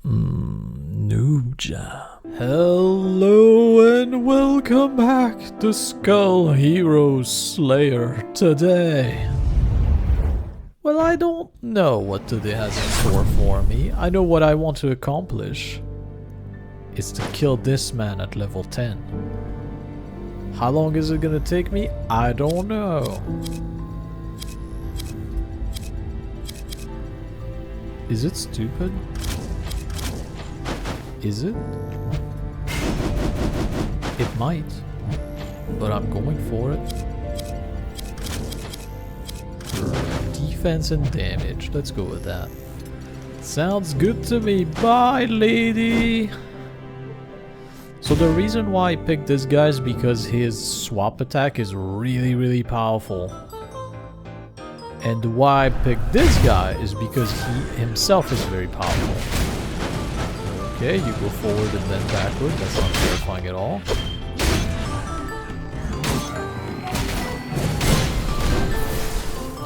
Noob Jam. Hello and welcome back to Skul Hero Slayer today. Well, I don't know what today has in store for me. I know what I want to accomplish. It's to kill this man at level 10. How long is it gonna take me? I don't know. Is it stupid? Is it? It might, but I'm going for it. Defense and damage, let's go with that. Sounds good to me, bye lady! So the reason why I picked this guy is because his swap attack is really powerful. And why I picked this guy is because he himself is very powerful. Okay, you go forward and then backward. That's not terrifying at all.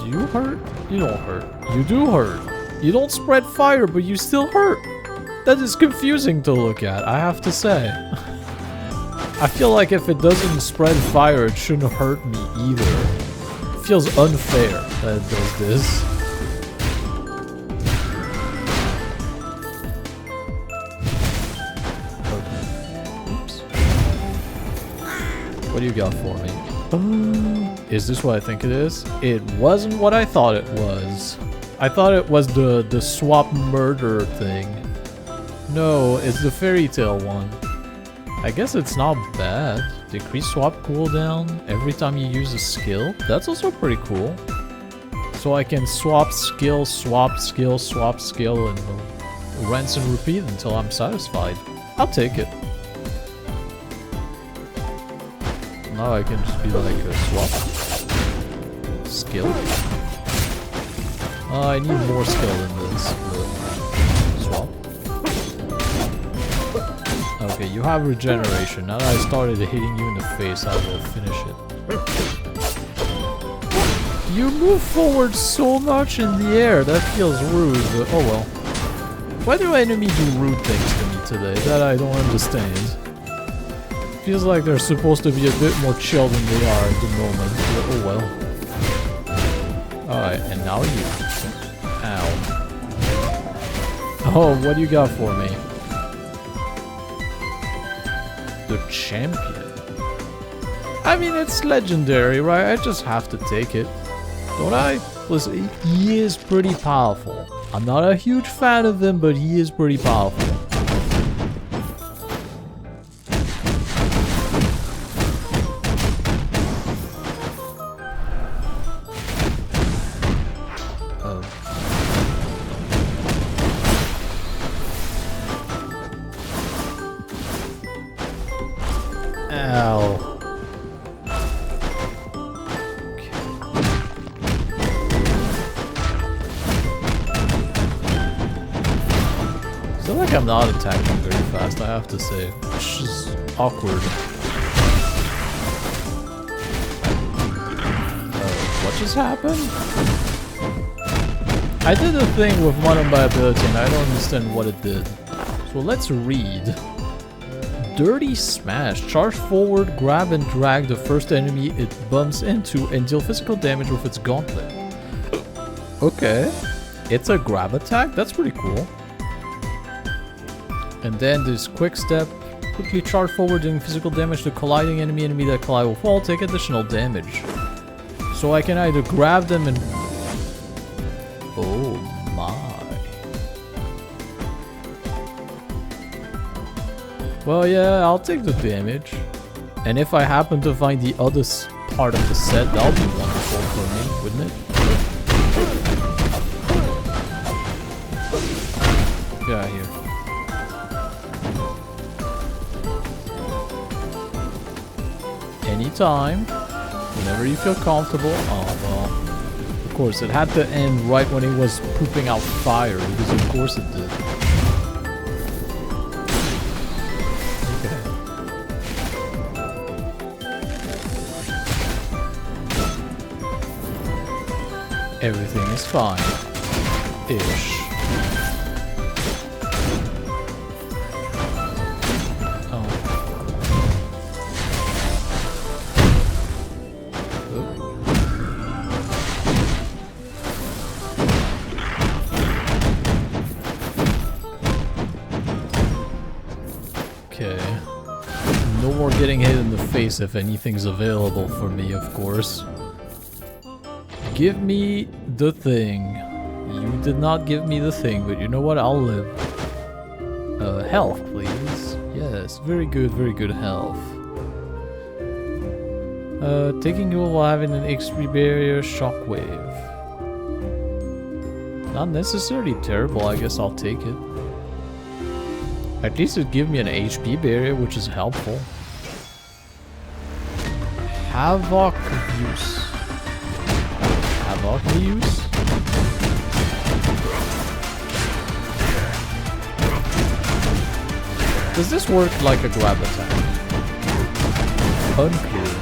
Do you hurt? You don't hurt. You do hurt. You don't spread fire, but you still hurt. That is confusing to look at, I have to say. I feel like if it doesn't spread fire, it shouldn't hurt me either. It feels unfair that it does this. What do you got for me? Is this what I think it is? It wasn't what I thought it was. I thought it was the swap murder thing. No, it's the fairy tale one. I guess it's not bad. Decrease swap cooldown every time you use a skill. That's also pretty cool. So I can swap skill, and rinse and repeat until I'm satisfied. I'll take it. Now I can just be like a swap. Skill. I need more skill than this. Swap. Okay, you have regeneration. Now that I started hitting you in the face, I will finish it. You move forward so much in the air. That feels rude, but oh well. Why do enemies do rude things to me today? That I don't understand. Feels like they're supposed to be a bit more chill than they are at the moment, but oh well. Alright, and now you. Ow. Oh, what do you got for me? The champion. I mean, it's legendary, right? I just have to take it. Don't I? Listen, he is pretty powerful. I'm not a huge fan of him, but he is pretty powerful. Ow. I feel like I'm not attacking very fast, I have to say, which is awkward. What just happened? I did a thing with one of my ability and I don't understand what it did. So let's read. Dirty Smash. Charge forward, grab and drag the first enemy it bumps into and deal physical damage with its gauntlet. Okay. It's a grab attack? That's pretty cool. And then this quick step. Quickly charge forward, doing physical damage to colliding enemy that collide will fall. Take additional damage. So I can either grab them and... Oh my. Well, yeah, I'll take the damage. And if I happen to find the other part of the set, that'll be wonderful for me, wouldn't it? Get out of here. Anytime. Whenever you feel comfortable. Oh, well. Of course, it had to end right when he was pooping out fire, because of course it did. Everything is fine. Ish. getting hit in the face if anything's available for me, of course. Give me the thing. You did not give me the thing, but you know what? I'll live. Health, please. Yes, very good health. Taking you while having an XP barrier, shockwave. Not necessarily terrible, I guess I'll take it. At least it gives me an HP barrier, which is helpful. Havoc use. Havoc use? Does this work like a grab attack? Unclear.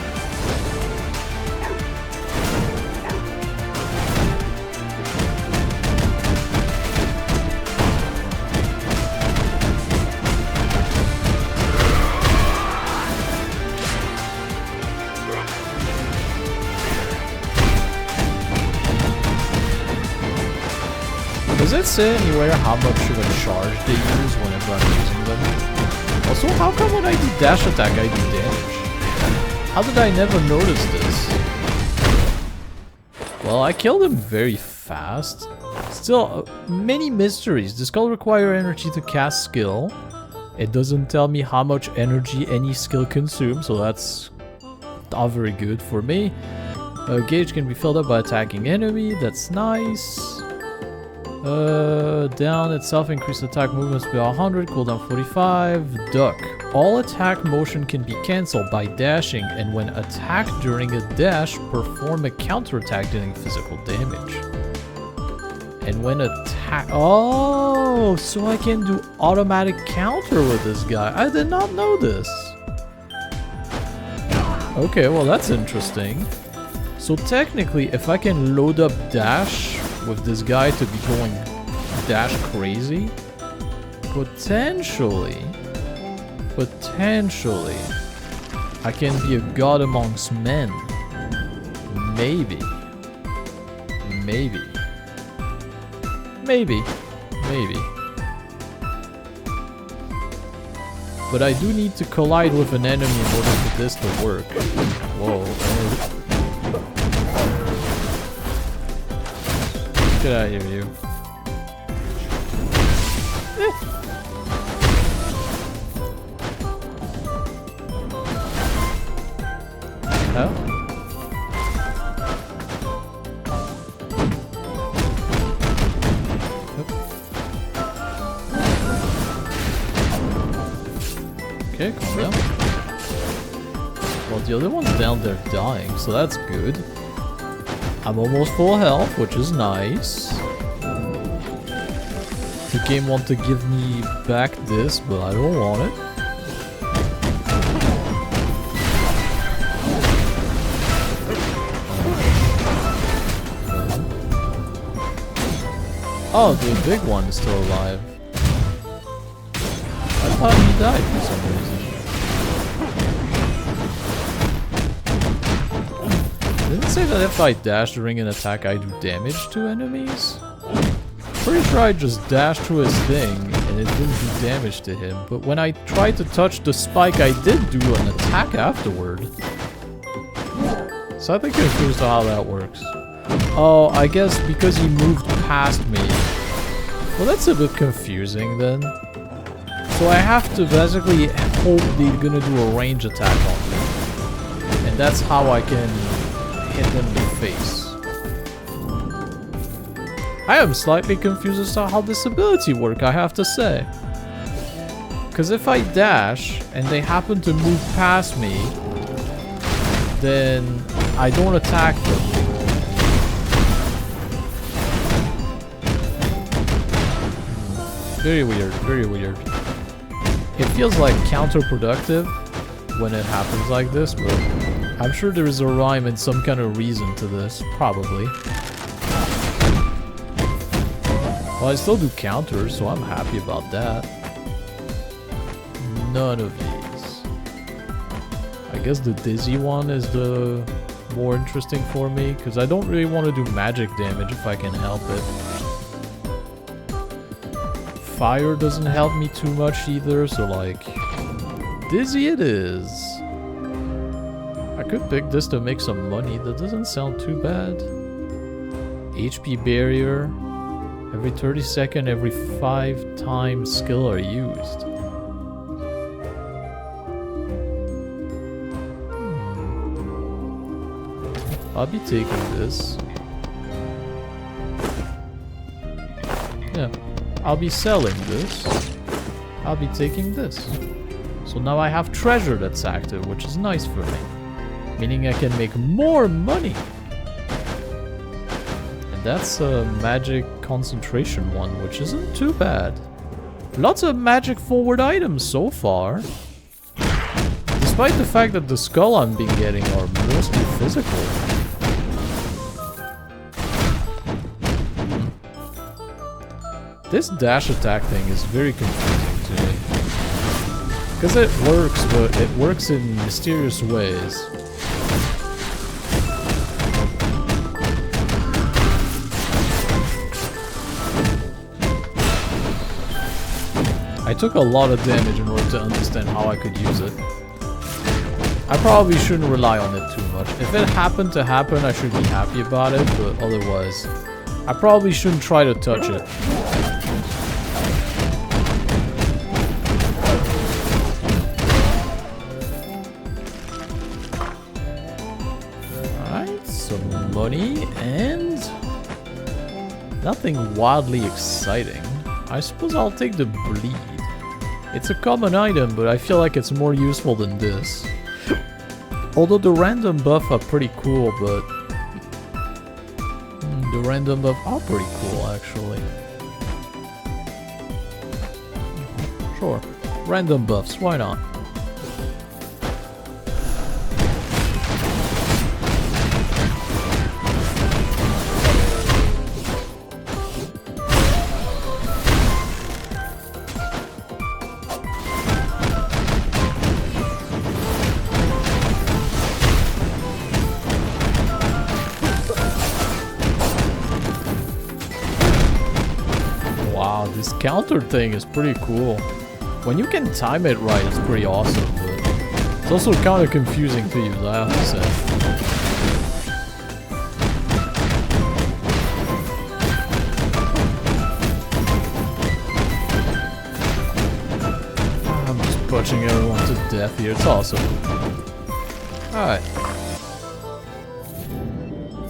Does it say anywhere how much of a charge they use whenever I'm using them? Also, how come when I do dash attack I do damage? How did I never notice this? Well, I killed him very fast. Still, many mysteries. The skull requires energy to cast skill. It doesn't tell me how much energy any skill consumes, so that's not very good for me. Gauge can be filled up by attacking enemy. That's nice. Down itself increase attack movement speed 100, cooldown 45. Duck. All attack motion can be cancelled by dashing, and when attacked during a dash, perform a counterattack dealing physical damage. And when attack... Oh, so I can do automatic counter with this guy. I did not know this. Okay, well that's interesting. So technically, if I can load up dash with this guy to be going dash crazy, potentially, I can be a god amongst men. Maybe. But I do need to collide with an enemy in order for this to work. Whoa. Get out of here, you. Oh? Okay, calm down. Well, the other one's down there dying, so that's good. I'm almost full health, which is nice. The game wants to give me back this, but I don't want it. Oh, the big one is still alive. I thought he died for some reason. Didn't it say that if I dash during an attack I do damage to enemies? Pretty sure I just dashed through his thing and it didn't do damage to him, but when I tried to touch the spike I did do an attack afterward. So I think I'm confused how that works. Oh, I guess because he moved past me. Well, that's a bit confusing then. So I have to basically hope they're gonna do a range attack on me. And that's how I can hit them in the face. I am slightly confused as to how this ability works, I have to say. Because if I dash and they happen to move past me, then I don't attack them. Very weird, very weird. It feels like counterproductive when it happens like this, but I'm sure there is a rhyme and some kind of reason to this, probably. Well, I still do counters, so I'm happy about that. None of these. I guess the dizzy one is the more interesting for me, because I don't really want to do magic damage if I can help it. Fire doesn't help me too much either, so like... Dizzy it is. could pick this to make some money. That doesn't sound too bad. HP barrier. Every 30 seconds, every 5 times skill are used. I'll be taking this. Yeah, I'll be selling this. I'll be taking this. So now I have treasure that's active, which is nice for me. Meaning I can make more money. And that's a magic concentration one, which isn't too bad. Lots of magic forward items so far. Despite the fact that the skull I'm been getting are mostly physical. This dash attack thing is very confusing to me. Because it works, but it works in mysterious ways. I took a lot of damage in order to understand how I could use it. I probably shouldn't rely on it too much. If it happened to happen, I should be happy about it, but otherwise, I probably shouldn't try to touch it. Alright, some money and nothing wildly exciting. I suppose I'll take the bleed. It's a common item, but I feel like it's more useful than this. Although the random buff are pretty cool, but... the random buff are pretty cool, actually. Sure. Random buffs, why not? This counter thing is pretty cool. When you can time it right, it's pretty awesome, but it's also kind of confusing to use, I have to say. I'm just punching everyone to death here, it's awesome. Alright.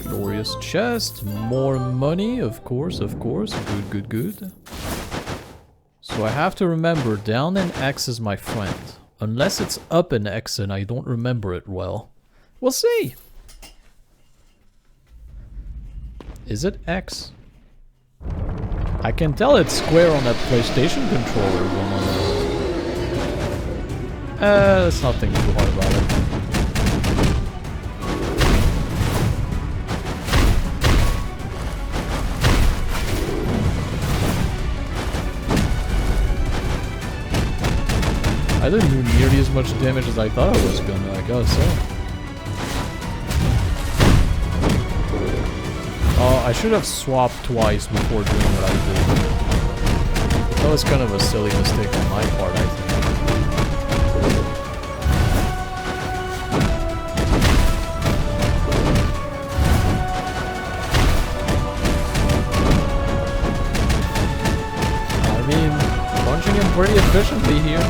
Glorious chest, more money, of course, good, good, good. So I have to remember down in X is my friend. Unless it's up in X and I don't remember it well. We'll see! Is it X? I can tell it's square on that PlayStation controller. Let's not think too hard about it. I didn't do nearly as much damage as I thought I was gonna, I gotta say. Oh, I should have swapped twice before doing what I did. That was kind of a silly mistake on my part, I think. I mean, punching him pretty efficiently here.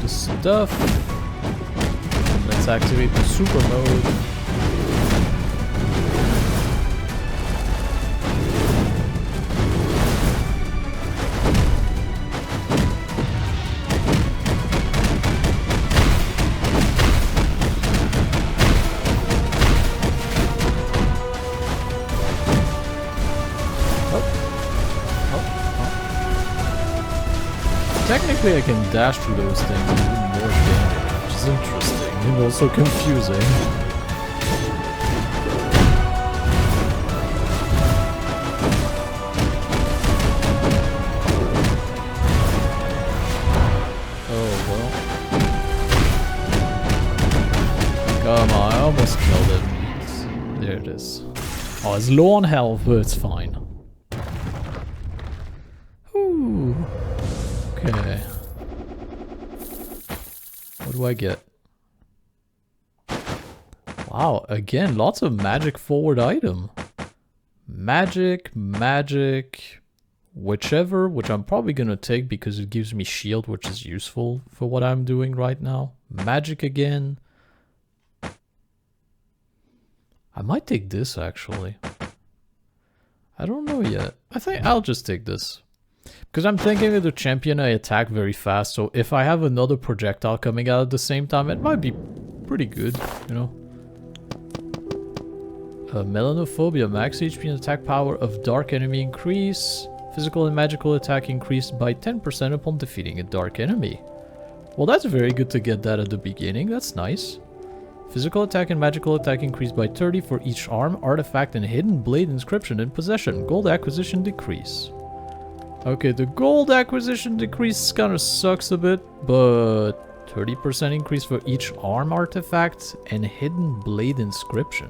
Stuff. Let's activate the super mode. technically I can dash through those things and do more damage, which is interesting and also confusing. Come on, I almost killed it. There it is. Oh, it's low on health, but it's fine. Ooh. Okay. What do I get? Wow, again, lots of magic forward item. Magic, whichever, which I'm probably gonna take because it gives me shield, which is useful for what I'm doing right now. Magic again. I might take this, actually. I don't know yet. I think I'll just take this. Because I'm thinking of the champion, I attack very fast, so if I have another projectile coming out at the same time, it might be pretty good, you know? Melanophobia, max HP and attack power of dark enemy increase. Physical and magical attack increased by 10% upon defeating a dark enemy. Well, that's very good to get that at the beginning, that's nice. Physical attack and magical attack increased by 30 for each arm, artifact, and hidden blade inscription in possession. Gold acquisition decrease. Okay, the gold acquisition decrease kind of sucks a bit, but 30% increase for each arm artifact and hidden blade inscription.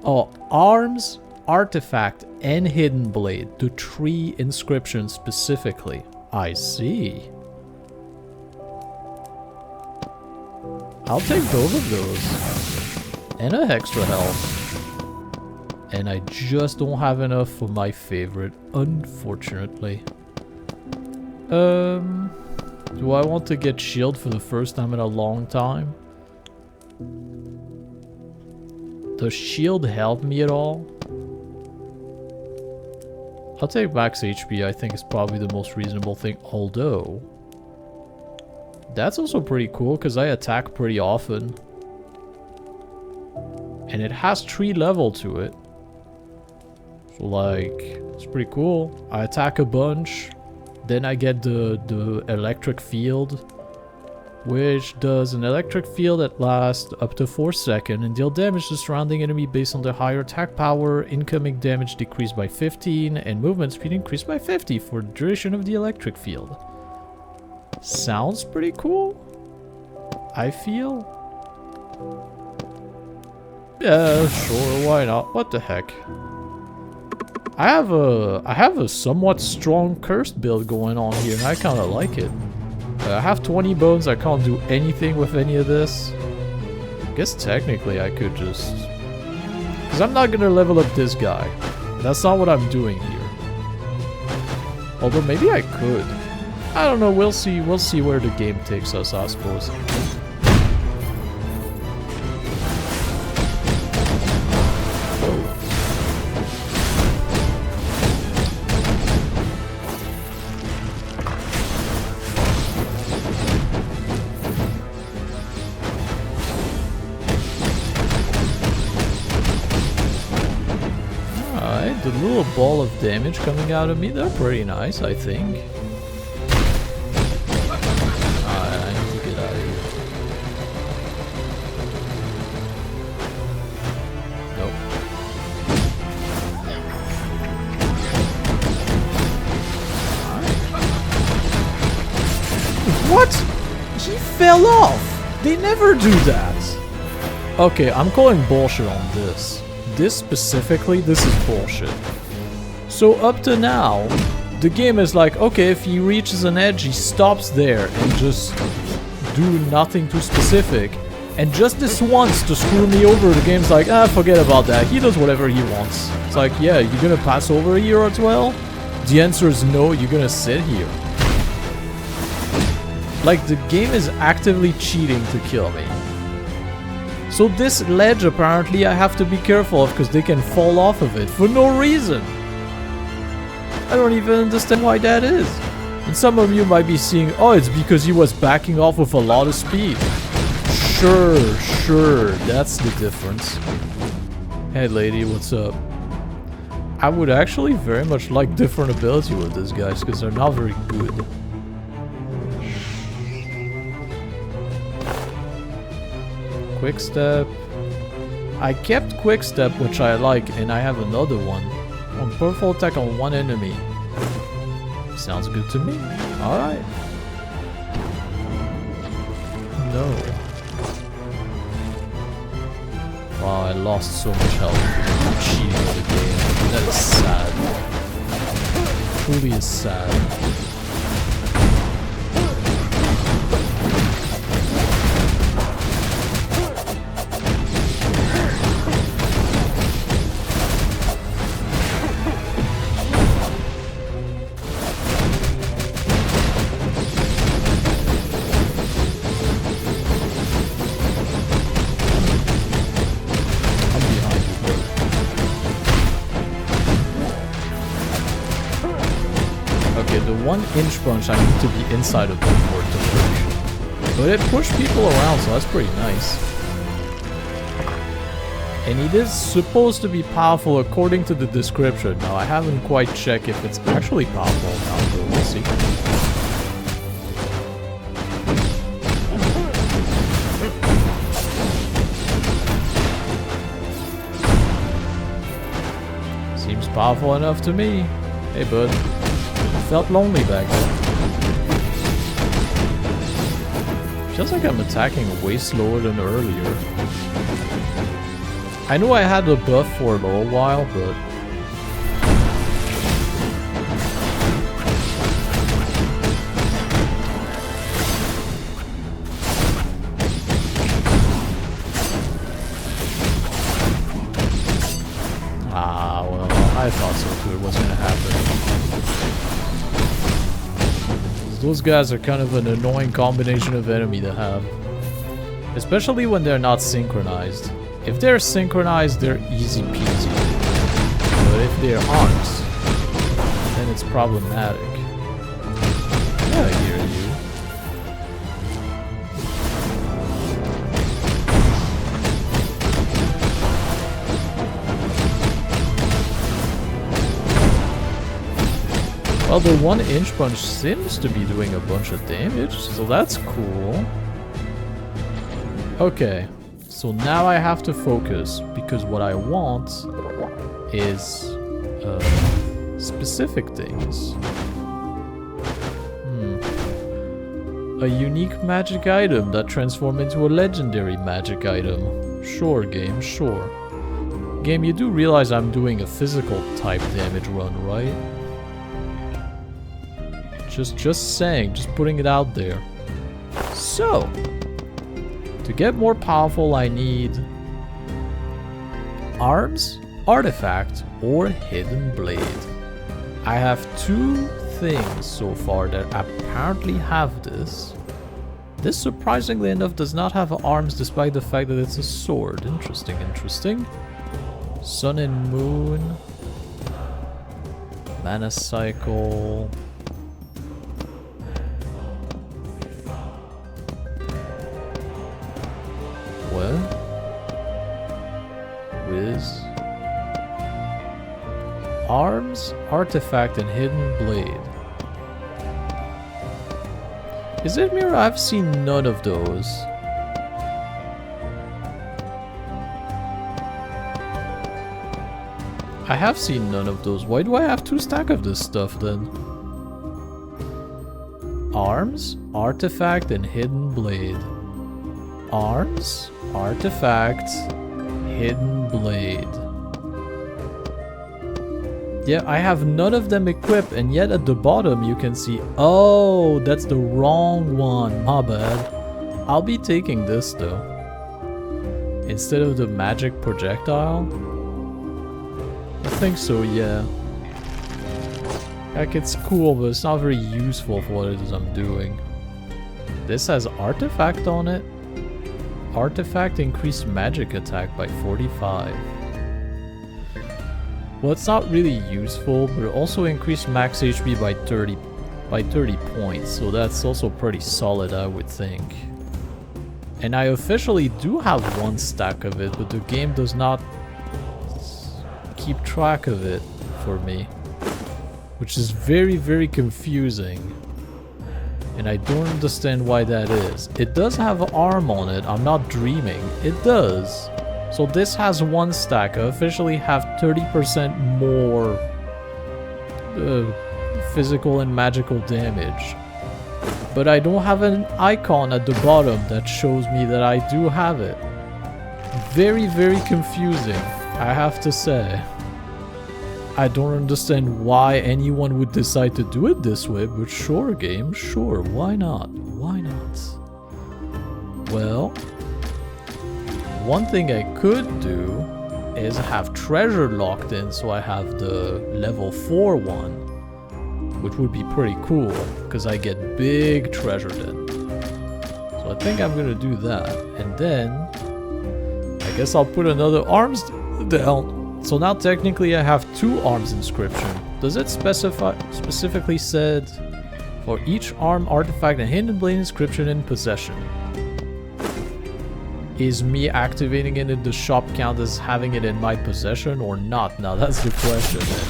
Oh, arms, artifact, and hidden blade. The 3 inscriptions specifically. I see. I'll take both of those. And a extra health. And I just don't have enough for my favorite, unfortunately. Do I want to get shield for the first time in a long time? Does shield help me at all? I'll take max HP, I think is probably the most reasonable thing, although... That's also pretty cool, because I attack pretty often. And it has 3 level to it. So, like, it's pretty cool. I attack a bunch. Then I get the electric field. Which does an electric field that lasts up to 4 seconds. And deal damage to surrounding enemy based on their higher attack power. Incoming damage decreased by 15. And movement speed increased by 50 for the duration of the electric field. Sounds pretty cool, I feel. Yeah, sure, why not? What the heck? I have a somewhat strong cursed build going on here, and I kind of like it. I have 20 bones, I can't do anything with any of this. I guess technically I could just... Because I'm not gonna level up this guy. That's not what I'm doing here. Although maybe I could. I don't know, we'll see where the game takes us, I suppose. Alright, the little ball of damage coming out of me, they're pretty nice, I think. What? He fell off! They never do that! Okay, I'm calling bullshit on this. This specifically, this is bullshit. So up to now, the game is like, okay, if he reaches an edge, he stops there and just do nothing too specific. And just this once to screw me over, the game's like, ah, forget about that. He does whatever he wants. It's like, yeah, you're gonna pass over here as well? The answer is no, you're gonna sit here. Like, the game is actively cheating to kill me. So this ledge, apparently, I have to be careful of because they can fall off of it for no reason. I don't even understand why that is. And some of you might be seeing, oh, it's because he was backing off with a lot of speed. Sure, that's the difference. Hey lady, what's up? I would actually very much like different ability with these guys because they're not very good. Quick step. I kept quick step, which I like, and I have another one. On powerful attack on one enemy. Sounds good to me. Alright. No. Wow, I lost so much health because of cheating of the game. That is sad. Truly is sad. Okay, the 1-inch punch I need to be inside of them for it to push. But it pushed people around, so that's pretty nice. And it is supposed to be powerful according to the description. Now, I haven't quite checked if it's actually powerful now, so we'll see. Seems powerful enough to me. Hey, bud. Felt lonely back then. Feels like I'm attacking way slower than earlier. I know I had a buff for a little while, but... Ah, well, I thought so too. It wasn't gonna happen. Those guys are kind of an annoying combination of enemy to have. Especially when they're not synchronized. If they're synchronized, they're easy peasy. But if they're aren't, then it's problematic. Yeah, I hear you. Well, the 1-inch punch seems to be doing a bunch of damage, so that's cool. Okay, so now I have to focus, because what I want is specific things. A unique magic item that transforms into a legendary magic item. Sure, game, sure. Game, you do realize I'm doing a physical type damage run, right? Just saying, just putting it out there. So, to get more powerful, I need arms, artifact, or hidden blade. I have 2 things so far that apparently have this. This, surprisingly enough, does not have arms despite the fact that it's a sword. Interesting, interesting. Sun and Moon. Mana Cycle. Well, Wiz. Arms, artifact, and hidden blade. Is it mirror? I've seen none of those. I have seen none of those. Why do I have 2 stacks of this stuff then? Arms, artifact, and hidden blade. Arms, artifact, hidden blade. Yeah, I have none of them equipped, and yet at the bottom you can see... Oh, that's the wrong one. My bad. I'll be taking this though. Instead of the magic projectile? I think so, yeah. Like, it's cool, but it's not very useful for what it is I'm doing. This has artifact on it. Artifact increased magic attack by 45. Well, it's not really useful, but it also increased max HP by 30 points, so that's also pretty solid, I would think. And I officially do have 1 stack of it, but the game does not keep track of it. for me. Which is very, very confusing. And I don't understand why that is. It does have an arm on it. I'm not dreaming. It does. So this has 1 stack. I officially have 30% more physical and magical damage. But I don't have an icon at the bottom that shows me that I do have it. Very, very confusing, I have to say. I don't understand why anyone would decide to do it this way, but sure, game, sure, why not? Why not? Well, one thing I could do is have treasure locked in, so I have the level 4 one, which would be pretty cool, because I get big treasure then. So I think I'm gonna do that, and then I guess I'll put another arms down. So now technically I have 2 arms inscription. Does it specifically said for each arm artifact and hidden blade inscription in possession? Is me activating it in the shop count as having it in my possession or not? Now that's the question then.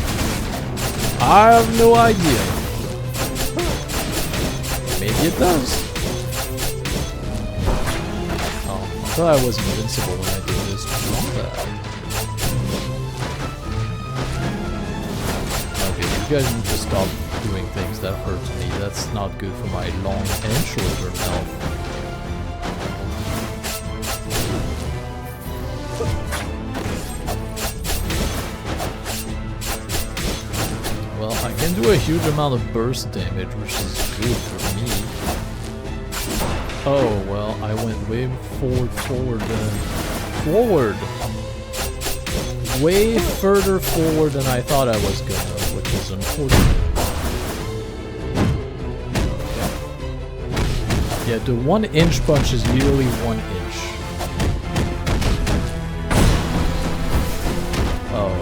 I have no idea. Maybe it does. Oh, I thought I was invincible when I did this. Not bad. You guys need to stop doing things that hurt me. That's not good for my long and short-term health. Well, I can do a huge amount of burst damage, which is good for me. Oh, well, I went way forward then. Forward! Way further forward than I thought I was gonna. Which is unfortunate. Okay. Yeah, the 1-inch punch is literally 1 inch. Oh,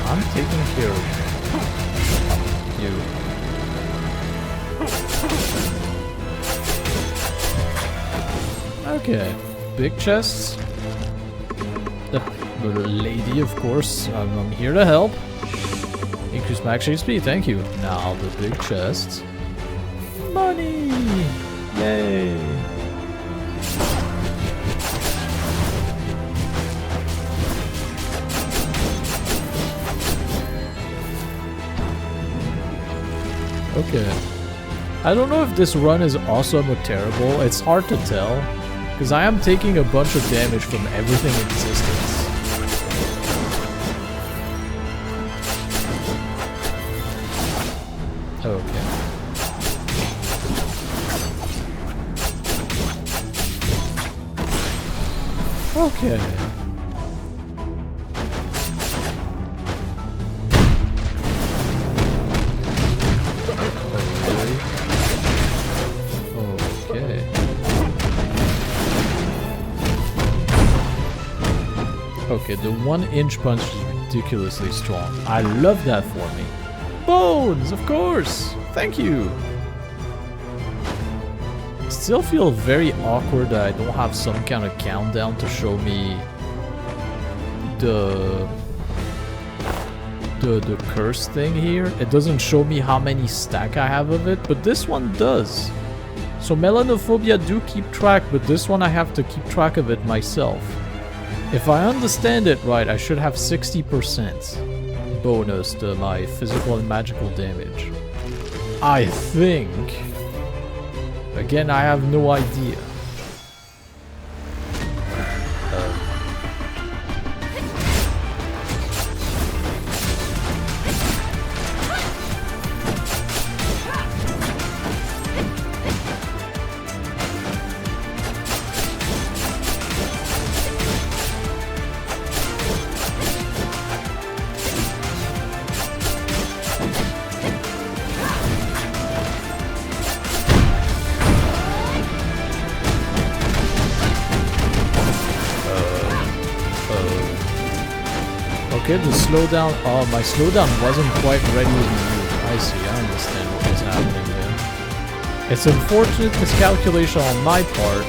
I'm taking care of you. Okay, big chests. The lady, of course. I'm here to help. Increase max HP, thank you. Now the big chest. Money! Yay! Okay. I don't know if this run is awesome or terrible. It's hard to tell. Because I am taking a bunch of damage from everything in existence. Okay. Okay. Okay, the 1-inch punch is ridiculously strong. I love that for me. Bones, of course! Thank you! Still feel very awkward that I don't have some kind of countdown to show me the curse thing here. It doesn't show me how many stack I have of it, but this one does. So melanophobia do keep track, but this one I have to keep track of it myself. If I understand it right, I should have 60% bonus to my physical and magical damage. I think. Again, I have no idea. Okay, the slowdown. Oh, my slowdown wasn't quite ready with you. I see, I understand what was happening there. It's unfortunate miscalculation on my part.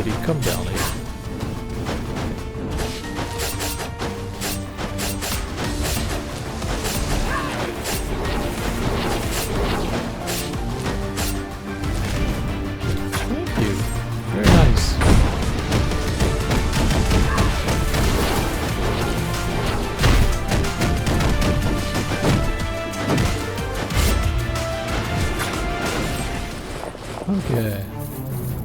Maybe come down here. Thank you. Very nice. Okay.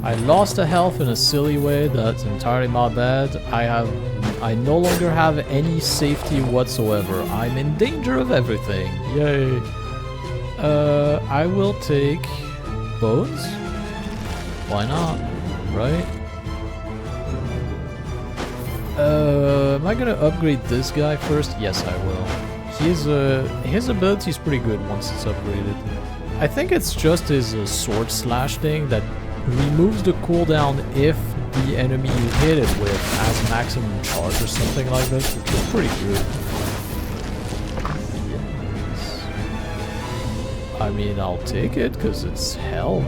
I lost a health in a silly way, that's entirely my bad. I no longer have any safety whatsoever. I'm in danger of everything. Yay. I will take bones. Why not? Right? Am I gonna upgrade this guy first? Yes, I will. His ability is pretty good once it's upgraded. I think it's just his sword slash thing that removes the cooldown if the enemy you hit it with has maximum charge or something like this, which is pretty good. Yes. I mean, I'll take it because it's health.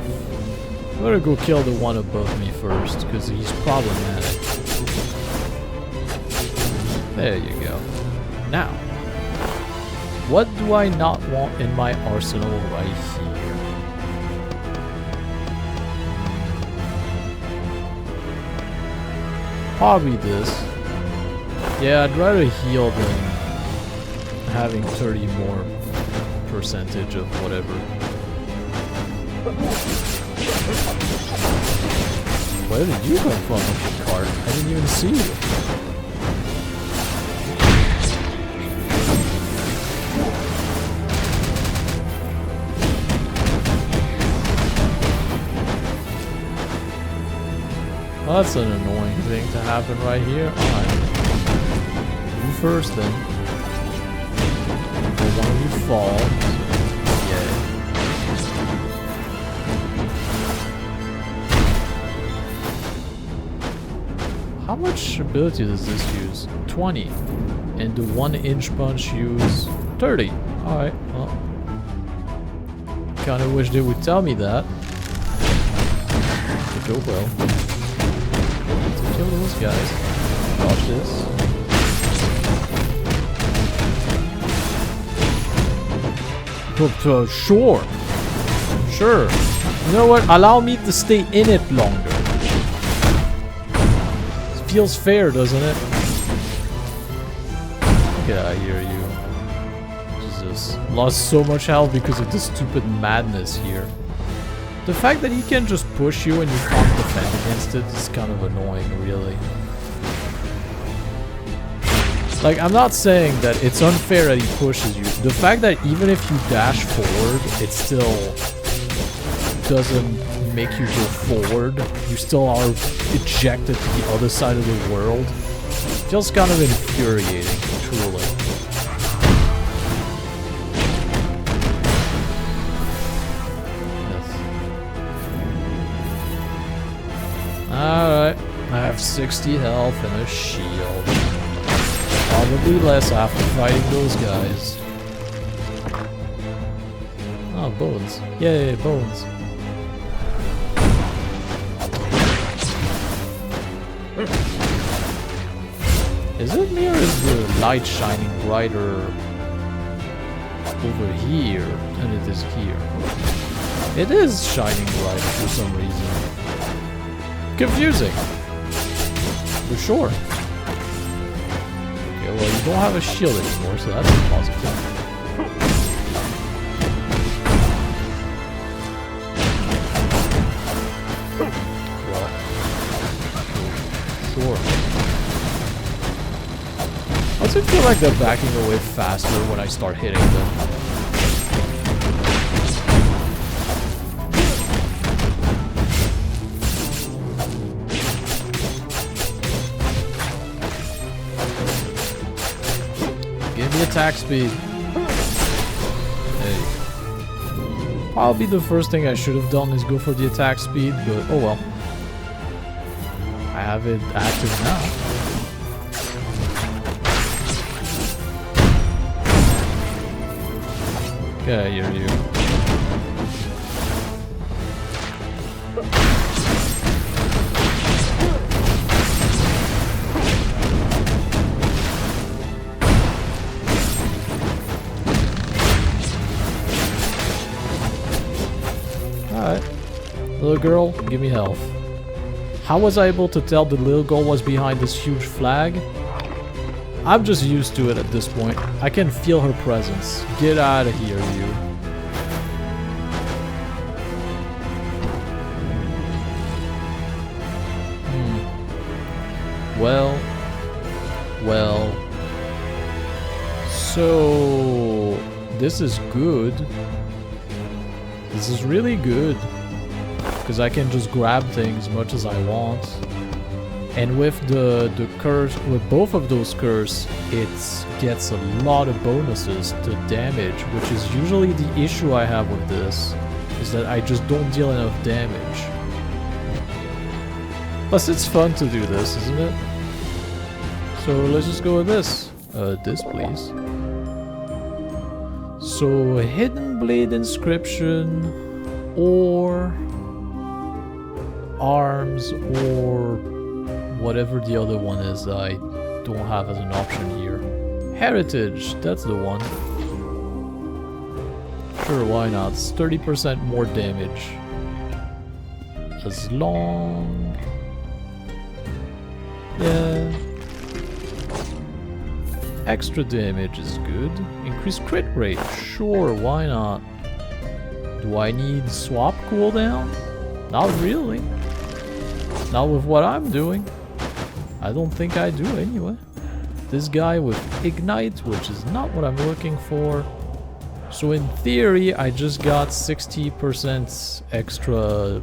I'm gonna go kill the one above me first because he's problematic. There you go. Now, what do I not want in my arsenal right here? Probably this. Yeah, I'd rather heal than having 30 more percentage of whatever. Where did you come from with the cart? I didn't even see you. Well, that's an annoying thing to happen right here. Alright. You first then. Before one of you fall. Yeah. How much ability does this use? 20. And the 1-inch punch use 30. Alright, well. Kinda wish they would tell me that. But oh well. Kill those guys. Watch this. Sure. Sure. You know what? Allow me to stay in it longer. It feels fair, doesn't it? Get out of here, you. Jesus. Lost so much health because of this stupid madness here. The fact that he can just push you and you can't defend against it is kind of annoying, really. Like, I'm not saying that it's unfair that he pushes you. The fact that even if you dash forward, it still doesn't make you go forward. You still are ejected to the other side of the world. Feels kind of infuriating, truly. Alright, I have 60 health and a shield. Probably less after fighting those guys. Oh, bones. Yay, bones. Is it me or is the light shining brighter over here than it is here? It is shining brighter for some reason. Confusing. For sure. Okay, well, you don't have a shield anymore, so that's a positive. Well, sure. Does it feel like they're backing away faster when I start hitting them? Attack speed. Hey. Probably the first thing I should have done is go for the attack speed, but oh well. I have it active now. Okay, I hear you. Little girl, give me health. How was I able to tell the little girl was behind this huge flag? I'm just used to it at this point. I can feel her presence. Get out of here, you. Well. So, this is good. This is really good. Because I can just grab things as much as I want. And with the curse, with both of those curse, it gets a lot of bonuses to damage, which is usually the issue I have with this, is that I just don't deal enough damage. Plus it's fun to do this, isn't it? So let's just go with this. This please. So Hidden Blade Inscription, or Arms, or whatever the other one is that I don't have as an option here. Heritage, that's the one. Sure, why not? It's 30% more damage. As long... yeah. Extra damage is good. Increased crit rate, sure, why not? Do I need swap cooldown? Not really. Not with what I'm doing. I don't think I do anyway. This guy with Ignite, which is not what I'm looking for. So in theory, I just got 60% extra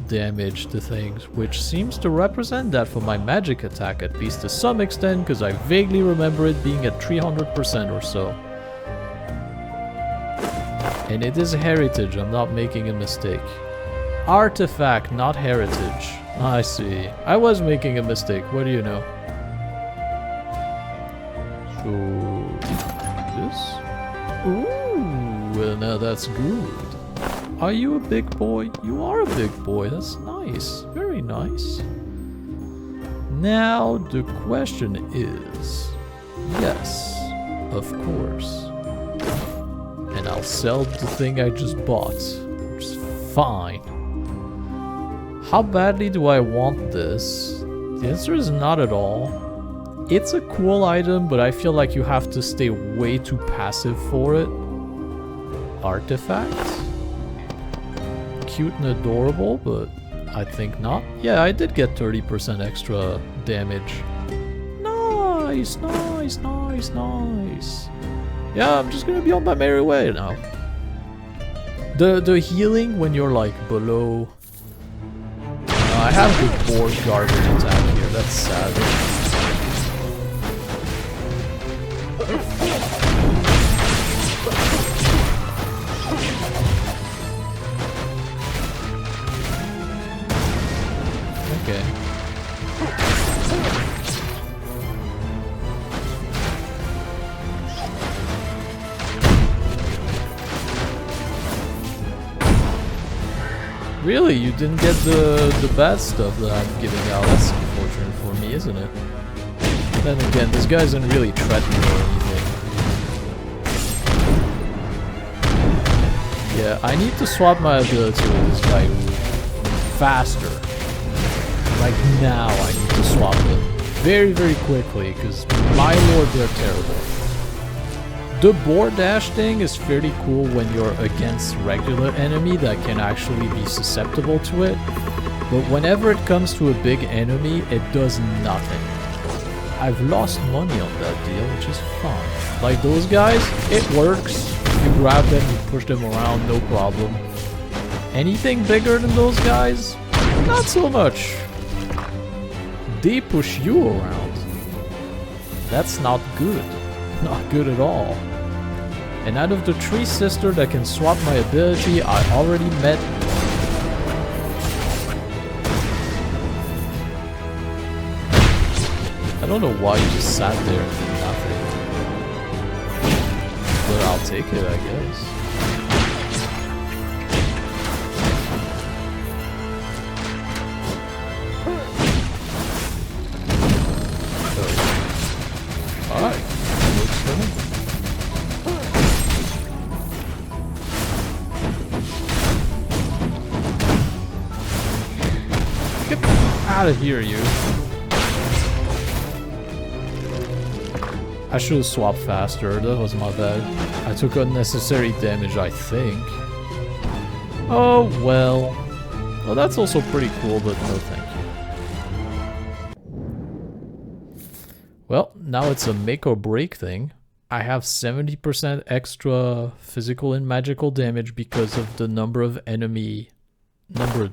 damage to things, which seems to represent that for my magic attack, at least to some extent, because I vaguely remember it being at 300% or so. And it is heritage, I'm not making a mistake. Artifact, not heritage. I see. I was making a mistake, what do you know? So... this? Ooh, well now that's good. Are you a big boy? You are a big boy, that's nice. Very nice. Now the question is... yes, of course. And I'll sell the thing I just bought, which is fine. How badly do I want this? The answer is not at all. It's a cool item, but I feel like you have to stay way too passive for it. Artifact? Cute and adorable, but I think not. Yeah, I did get 30% extra damage. Nice, nice, nice, nice. Yeah, I'm just gonna be on my merry way now. The healing when you're like below... I have the board garbage attack here, that's sad. Okay. Really? You didn't get the bad stuff that I'm giving out? That's unfortunate for me, isn't it? Then again, this guy isn't really threatening or anything. Yeah, I need to swap my ability with this guy faster. Like now I need to swap it. Very, very quickly, because my lord, they're terrible. The board dash thing is fairly cool when you're against regular enemy that can actually be susceptible to it. But whenever it comes to a big enemy, it does nothing. I've lost money on that deal, which is fun. Like those guys, it works. You grab them, you push them around, no problem. Anything bigger than those guys? Not so much. They push you around. That's not good. Not good at all. And out of the 3 sisters that can swap my ability, I already met... I don't know why you just sat there and did nothing. But I'll take it, I guess. Alright. Looks good. out of here, you. I should have swapped faster. That was my bad. I took unnecessary damage, I think. Oh, well. Well, that's also pretty cool, but no thank you. Well, now it's a make or break thing. I have 70% extra physical and magical damage because of the number of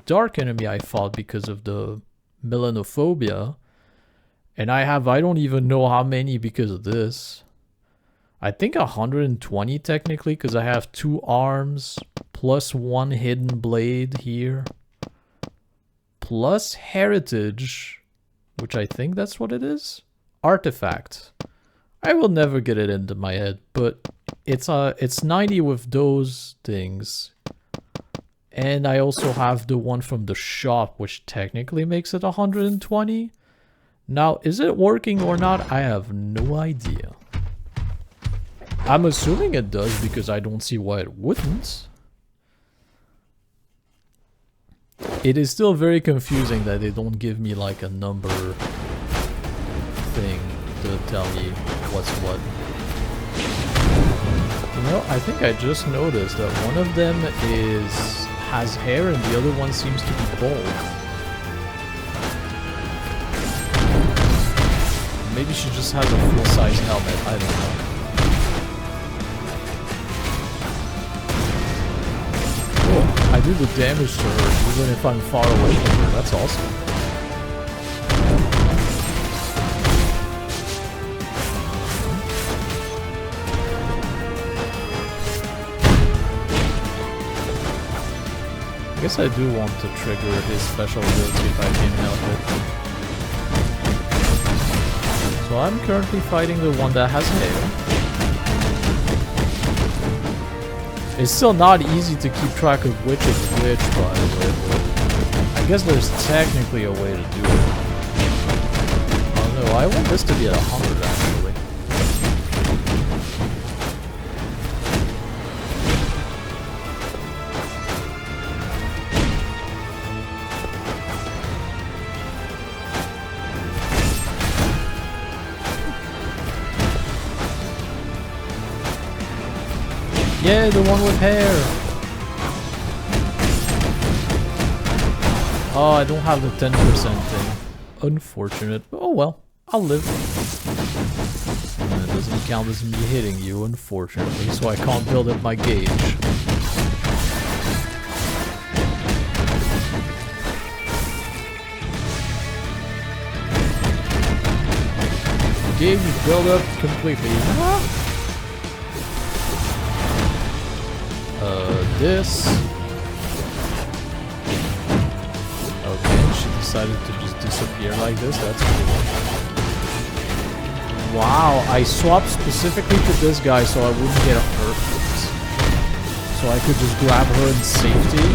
dark enemy I fought because of the melanophobia. And I don't even know how many because of this. I think 120 technically, because I have 2 arms, plus 1 hidden blade here, plus heritage, which I think that's what it is. Artifact. I will never get it into my head, but it's 90 with those things. And I also have the one from the shop, which technically makes it 120. Now, is it working or not? I have no idea. I'm assuming it does because I don't see why it wouldn't. It is still very confusing that they don't give me like a number thing to tell me what's what. You know, I think I just noticed that one of them has hair and the other one seems to be bald. Maybe she just has a full-size helmet, I don't know. Cool, I do the damage to her even if I'm far away from her, that's awesome. I guess I do want to trigger his special ability if I can help it. So I'm currently fighting the one that has hair. It's still not easy to keep track of which is which, by the way, but I guess there's technically a way to do it. Oh no, I want this to be at 100 actually. Yeah, the one with hair. Oh, I don't have the 10% thing. Unfortunate. Oh well, I'll live. It doesn't count as me hitting you, unfortunately, so I can't build up my gauge. Gauge build up completely. This. Okay, she decided to just disappear like this. That's cool. Wow, I swapped specifically to this guy so I wouldn't get hurt. So I could just grab her in safety.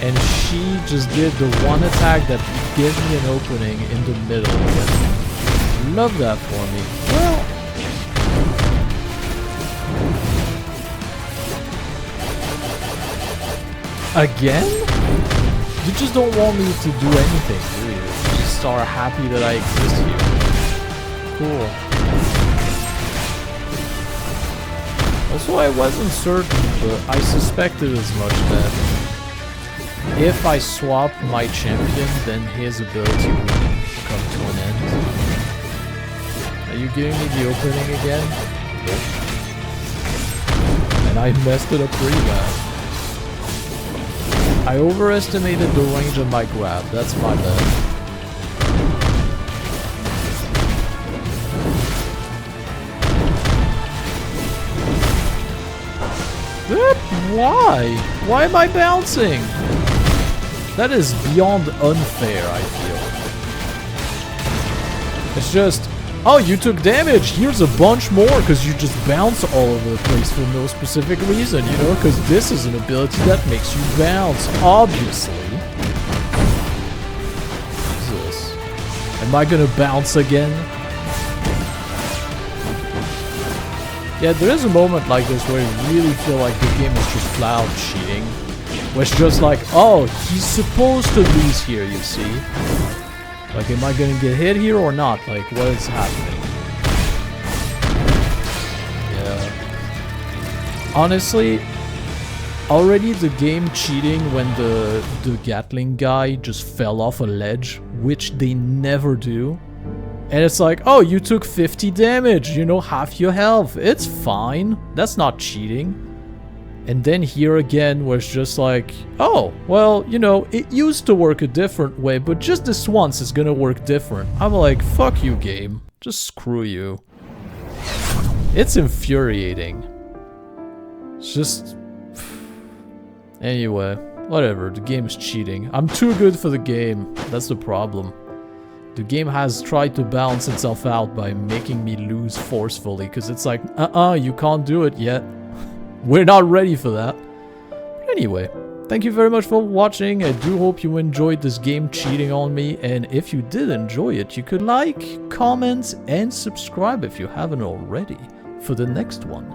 And she just did the one attack that gave me an opening in the middle. Love that for me. Well, again? You just don't want me to do anything, do you? You just are happy that I exist here. Cool. Also, I wasn't certain, but I suspected as much that if I swap my champion, then his ability will come to an end. Are you giving me the opening again? Nope. And I messed it up pretty bad. I overestimated the range of my grab, that's my bad. Why? Why am I bouncing? That is beyond unfair, I feel. It's just, oh, you took damage, here's a bunch more, because you just bounce all over the place for no specific reason, you know, because this is an ability that makes you bounce, obviously. Jesus. Am I gonna bounce again? Yeah, there is a moment like this where you really feel like the game is just flat out cheating. Was just like, oh, he's supposed to lose here, you see. Like, am I gonna get hit here or not? Like, what is happening? Yeah. Honestly, already the game cheating when the Gatling guy just fell off a ledge, which they never do. And it's like, oh, you took 50 damage, you know, half your health. It's fine. That's not cheating. And then here again was just like, oh, well, you know, it used to work a different way, but just this once is gonna work different. I'm like, fuck you, game. Just screw you. It's infuriating. It's just... Anyway, whatever, the game's cheating. I'm too good for the game. That's the problem. The game has tried to balance itself out by making me lose forcefully, because it's like, you can't do it yet. We're not ready for that. But anyway, thank you very much for watching. I do hope you enjoyed this game cheating on me. And if you did enjoy it, you could like, comment, and subscribe if you haven't already for the next one.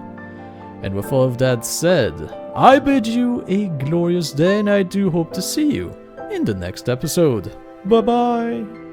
And with all of that said, I bid you a glorious day, and I do hope to see you in the next episode. Bye-bye.